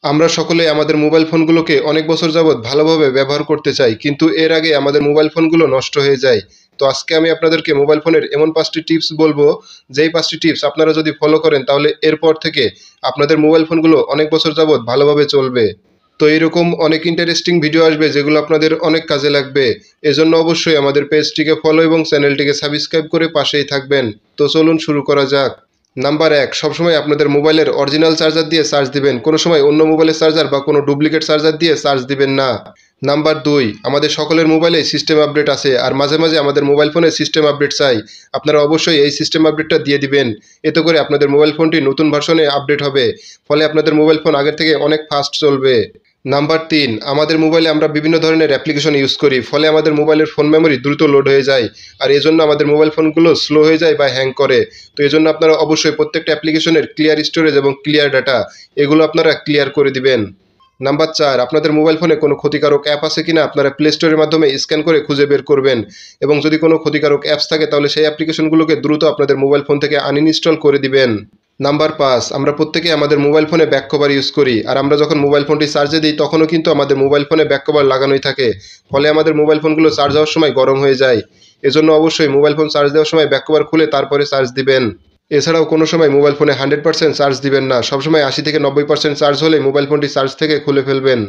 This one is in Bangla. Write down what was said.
আমরা সকলেই আমাদের মোবাইল ফোনগুলোকে অনেক বছর যাবৎ ভালোভাবে ব্যবহার করতে চাই, কিন্তু এর আগে আমাদের মোবাইল ফোনগুলো নষ্ট হয়ে যায়। তো আজকে আমি আপনাদেরকে মোবাইল ফোনের এমন 5টি টিপস বলবো, যেই 5টি টিপস আপনারা যদি ফলো করেন তাহলে এরপর থেকে আপনাদের মোবাইল ফোনগুলো অনেক বছর যাবৎ ভালোভাবে চলবে। তো এইরকম অনেক ইন্টারেস্টিং ভিডিও আসবে যেগুলো আপনাদের অনেক কাজে লাগবে। এজন্য অবশ্যই আমাদের পেজটিকে ফলো এবং চ্যানেলটিকে সাবস্ক্রাইব করে পাশেই থাকবেন। তো চলুন শুরু করা যাক। নাম্বার 1, সবসময় আপনাদের মোবাইলের অরিজিনাল চার্জার দিয়ে চার্জ দিবেন। কোনো সময় অন্য মোবাইলের চার্জার বা কোনো ডুপ্লিকেট চার্জার দিয়ে চার্জ দিবেন না। নাম্বার 2, আমাদের সকলের মোবাইলে সিস্টেম আপডেট আছে, আর মাঝে মাঝে আমাদের মোবাইল ফোনে সিস্টেম আপডেট চাই। আপনারা অবশ্যই এই সিস্টেম আপডেটটা দিয়ে দিবেন। এতে করে আপনাদের মোবাইল ফোনটি নতুন ভার্সনে আপডেট হবে, ফলে আপনাদের মোবাইল ফোন আগের থেকে অনেক ফাস্ট চলবে। নাম্বার 3, আমাদের মোবাইলে আমরা বিভিন্ন ধরনের অ্যাপ্লিকেশন ইউজ করি, ফলে আমাদের মোবাইলের ফোন মেমোরি দ্রুত লোড হয়ে যায়, আর এজন্য আমাদের মোবাইল ফোনগুলো স্লো হয়ে যায় বা হ্যাং করে। তো এজন্য আপনারা অবশ্যই প্রত্যেকটা অ্যাপ্লিকেশনের ক্লিয়ার স্টোরেজ এবং ক্লিয়ার ডাটা এগুলো আপনারা ক্লিয়ার করে দিবেন। নাম্বার 4, আপনাদের মোবাইল ফোনে কোনো ক্ষতিকারক অ্যাপ আছে কিনা আপনারা প্লে স্টোরের মাধ্যমে স্ক্যান করে খুঁজে বের করবেন, এবং যদি কোনো ক্ষতিকারক অ্যাপস থাকে তাহলে সেই অ্যাপ্লিকেশনগুলোকে দ্রুত আপনাদের মোবাইল ফোন থেকে আনইনস্টল করে দিবেন। নাম্বার 5, আমরা প্রত্যেকেই আমাদের মোবাইল ফোনে ব্যাক কভার ইউজ করি, আর আমরা যখন মোবাইল ফোনটি চার্জে দিই তখনও কিন্তু আমাদের মোবাইল ফোনে ব্যাক কভার লাগানোই থাকে, ফলে আমাদের মোবাইল ফোনগুলো চার্জ হওয়ার সময় গরম হয়ে যায়। এজন্য অবশ্যই মোবাইল ফোন চার্জ দেওয়ার সময় ব্যাক কভার খুলে তারপরে চার্জ দিবেন। এছাড়াও কোনো সময় মোবাইল ফোনে 100% চার্জ দিবেন না, সবসময় 80 থেকে 90% চার্জ হলে মোবাইল ফোনটি চার্জ থেকে খুলে ফেলবেন।